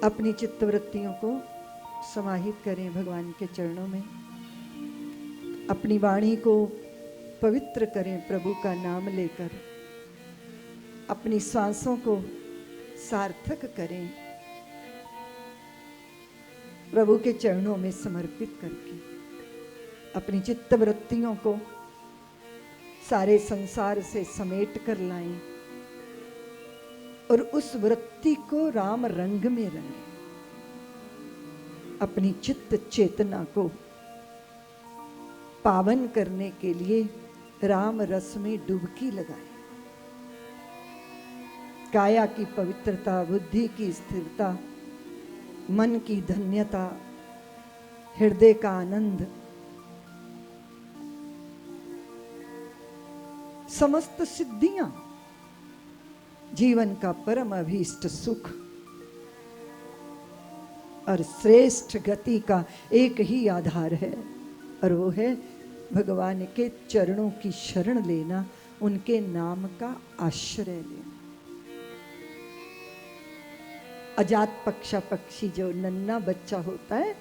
अपनी चित्तवृत्तियों को समाहित करें भगवान के चरणों में। अपनी वाणी को पवित्र करें प्रभु का नाम लेकर। अपनी सांसों को सार्थक करें प्रभु के चरणों में समर्पित करके। अपनी चित्तवृत्तियों को सारे संसार से समेट कर लाएं और उस वृत्ति को राम रंग में रंगें। अपनी चित्त चेतना को पावन करने के लिए राम रस में डुबकी लगाएं। काया की पवित्रता, बुद्धि की स्थिरता, मन की धन्यता, हृदय का आनंद, समस्त सिद्धियां, जीवन का परम अभीष्ट सुख और श्रेष्ठ गति का एक ही आधार है और वो है भगवान के चरणों की शरण लेना, उनके नाम का आश्रय लेना। अजात पक्षा पक्षी जो नन्हा बच्चा होता है,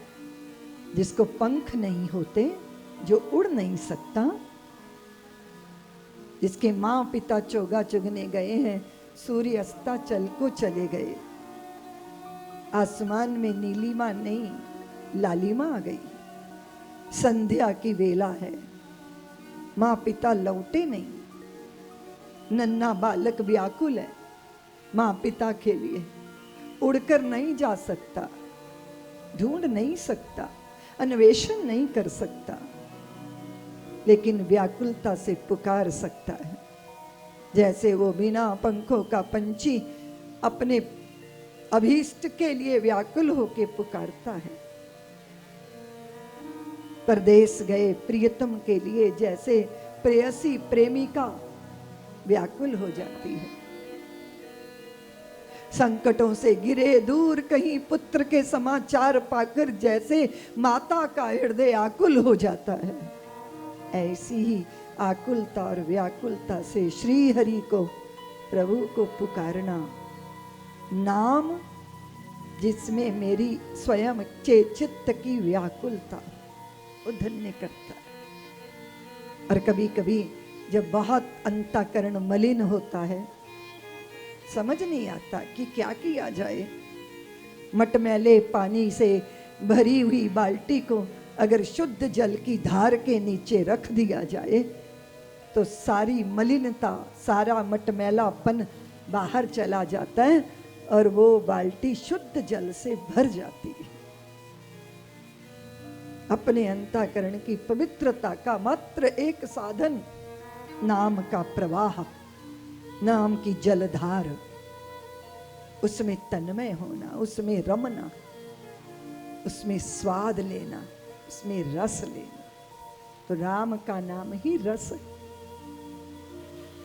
जिसको पंख नहीं होते, जो उड़ नहीं सकता, जिसके माँ पिता चोगा चुगने गए हैं, सूर्य अस्ता चल को चले गए, आसमान में नीलिमा नहीं लालिमा आ गई, संध्या की वेला है, माँ पिता लौटे नहीं, नन्हा बालक व्याकुल है माँ पिता के लिए, उड़कर नहीं जा सकता, ढूंढ नहीं सकता, अन्वेषण नहीं कर सकता, लेकिन व्याकुलता से पुकार सकता है। जैसे वो बिना पंखों का पंछी अपने अभीष्ट के लिए व्याकुल होके पुकारता है। परदेश गए प्रियतम के लिए जैसे प्रेयसी प्रेमिका व्याकुल हो जाती है। संकटों से गिरे दूर कहीं पुत्र के समाचार पाकर जैसे माता का हृदय आकुल हो जाता है, ऐसी ही आकुलता और व्याकुलता से श्री हरि को, प्रभु को पुकारना। नाम जिसमें मेरी स्वयं चित्त की व्याकुलता वो धन्य करता है। और कभी कभी जब बहुत अंतःकरण मलिन होता है, समझ नहीं आता कि क्या किया जाए, मटमैले पानी से भरी हुई बाल्टी को अगर शुद्ध जल की धार के नीचे रख दिया जाए तो सारी मलिनता, सारा मटमैलापन बाहर चला जाता है और वो बाल्टी शुद्ध जल से भर जाती है। अपने अंतःकरण की पवित्रता का मात्र एक साधन नाम का प्रवाह, नाम की जलधार, उसमें तन्मय होना, उसमें रमना, उसमें स्वाद लेना, उसमें रस लेना। तो राम का नाम ही रस है।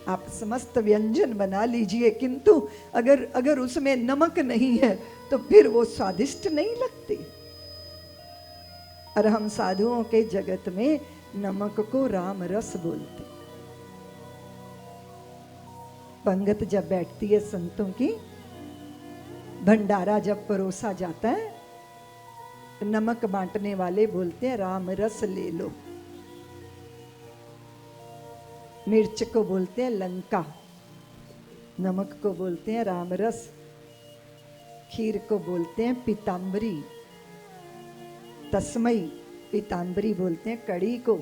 आप समस्त व्यंजन बना लीजिए, किंतु अगर उसमें नमक नहीं है तो फिर वो स्वादिष्ट नहीं लगते। और हम साधुओं के जगत में नमक को राम रस बोलते। पंगत जब बैठती है संतों की, भंडारा जब परोसा जाता है, नमक बांटने वाले बोलते हैं राम रस ले लो। मिर्च को बोलते हैं लंका, नमक को बोलते हैं राम रस, खीर को बोलते हैं पीतांबरी, तस्मई पीतांबरी बोलते हैं कड़ी को,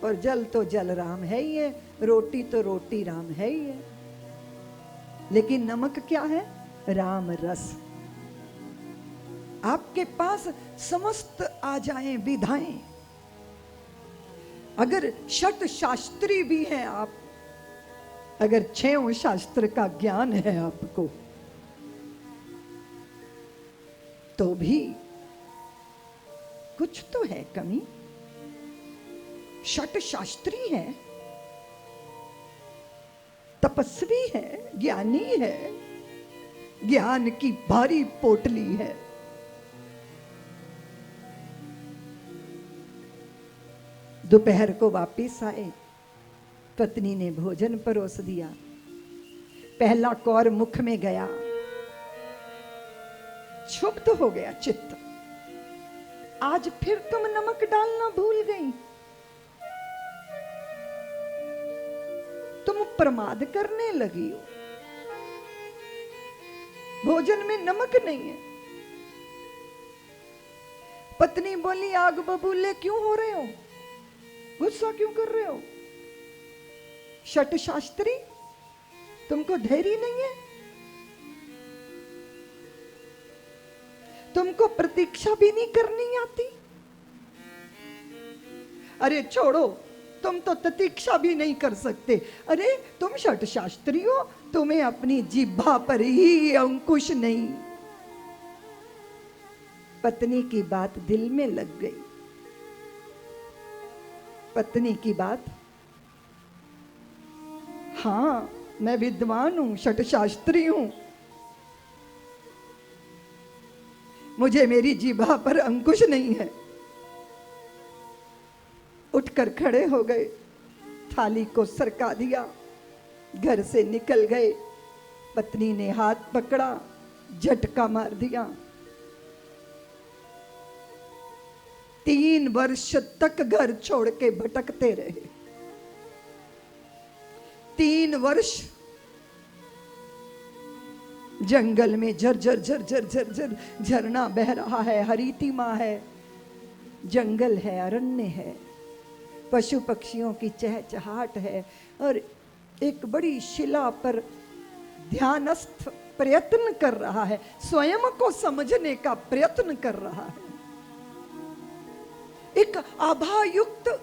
और जल तो जल राम है ही है, रोटी तो रोटी राम है ही है। लेकिन नमक क्या है? राम रस। आपके पास समस्त आ जाएं विधाएं, अगर षट शास्त्री भी हैं आप, अगर 6 शास्त्र का ज्ञान है आपको, तो भी कुछ तो है कमी। षट शास्त्री है, तपस्वी है, ज्ञानी है, ज्ञान की भारी पोटली है, दोपहर को वापिस आए, पत्नी ने भोजन परोस दिया, पहला कौर मुख में गया, क्षुब्ध हो गया चित्त। आज फिर तुम नमक डालना भूल गई, तुम प्रमाद करने लगी हो, भोजन में नमक नहीं है। पत्नी बोली, आग बबूले क्यों हो रहे हो, गुस्सा क्यों कर रहे हो? शट शास्त्री, तुमको धैर्य नहीं है? तुमको प्रतीक्षा भी नहीं करनी आती? अरे छोड़ो, तुम तो प्रतीक्षा भी नहीं कर सकते। अरे तुम शट शास्त्री हो, तुम्हें अपनी जिह्वा पर ही अंकुश नहीं। पत्नी की बात दिल में लग गई। पत्नी की बात, हाँ मैं विद्वान हूं, शट शास्त्री हूं, मुझे मेरी जिह्वा पर अंकुश नहीं है। उठकर खड़े हो गए, थाली को सरका दिया, घर से निकल गए। पत्नी ने हाथ पकड़ा, झटका मार दिया। 3 वर्ष तक घर छोड़ के भटकते रहे। 3 वर्ष जंगल में झरझर झरझर झरझर झरना बह रहा है, हरितिमा है, जंगल है, अरण्य है, पशु पक्षियों की चहचहाट है, और एक बड़ी शिला पर ध्यानस्थ प्रयत्न कर रहा है, स्वयं को समझने का प्रयत्न कर रहा है। एक आभायुक्त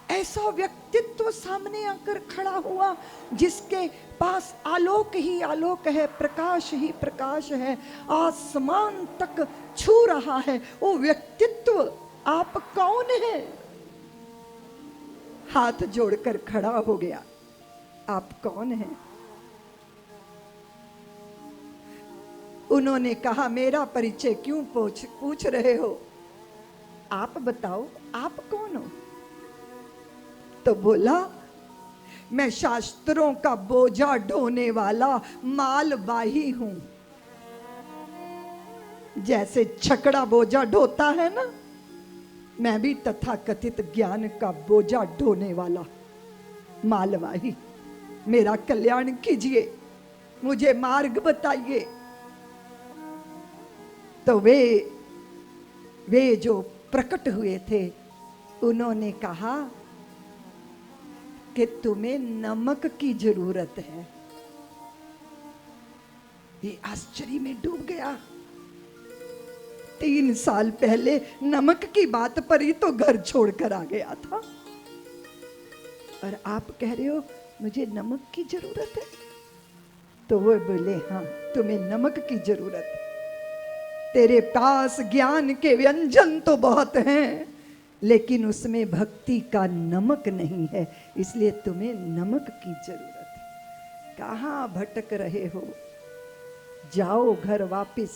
ऐसा व्यक्तित्व सामने आकर खड़ा हुआ, जिसके पास आलोक ही आलोक है, प्रकाश ही प्रकाश है, आसमान तक छू रहा है। वो व्यक्तित्व आप कौन है? हाथ जोड़कर खड़ा हो गया, आप कौन हैं? उन्होंने कहा, मेरा परिचय क्यों पूछ रहे हो, आप बताओ आप कौन हो? तो बोला, मैं शास्त्रों का बोझा ढोने वाला मालवाही हूं। जैसे छकड़ा बोझा ढोता है ना, मैं भी तथाकथित ज्ञान का बोझा ढोने वाला मालवाही। मेरा कल्याण कीजिए, मुझे मार्ग बताइए। तो वे जो प्रकट हुए थे, उन्होंने कहा कि तुम्हें नमक की जरूरत है। ये आश्चर्य में डूब गया। 3 साल पहले नमक की बात पर ही तो घर छोड़कर आ गया था, और आप कह रहे हो मुझे नमक की जरूरत है? तो वो बोले, हाँ तुम्हें नमक की जरूरत है। तेरे पास ज्ञान के व्यंजन तो बहुत हैं, लेकिन उसमें भक्ति का नमक नहीं है, इसलिए तुम्हें नमक की जरूरत है। कहाँ भटक रहे हो? जाओ घर वापिस,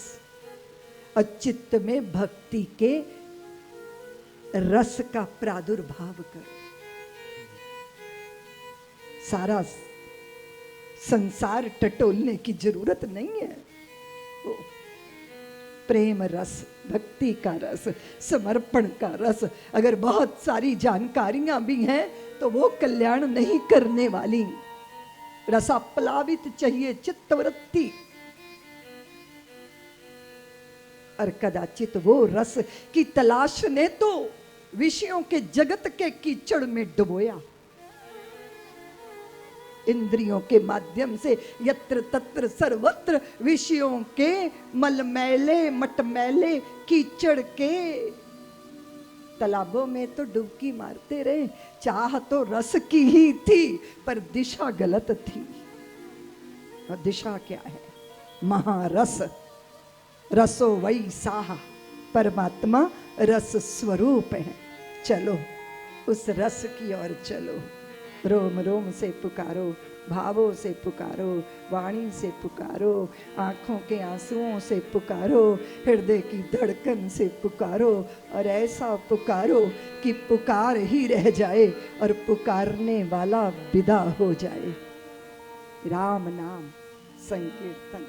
और चित्त में भक्ति के रस का प्रादुर्भाव करो। सारा संसार टटोलने की जरूरत नहीं है। प्रेम रस, भक्ति का रस, समर्पण का रस, अगर बहुत सारी जानकारियां भी हैं तो वो कल्याण नहीं करने वाली। रसाप्लावित चाहिए चित्तवृत्ति, और कदाचित वो रस की तलाश ने तो विषयों के जगत के कीचड़ में डुबोया। इंद्रियों के माध्यम से यत्र तत्र सर्वत्र विषयों के मलमैले मटमैले कीचड़ के तालाबों में तो डुबकी मारते रहे। चाह तो रस की ही थी, पर दिशा गलत थी। और दिशा क्या है? महारस। रसो वही साह, परमात्मा रस स्वरूप है। चलो उस रस की ओर चलो। रोम रोम से पुकारो, भावों से पुकारो, वाणी से पुकारो, आंखों के आंसुओं से पुकारो, हृदय की धड़कन से पुकारो, और ऐसा पुकारो कि पुकार ही रह जाए और पुकारने वाला विदा हो जाए। राम नाम संकीर्तन।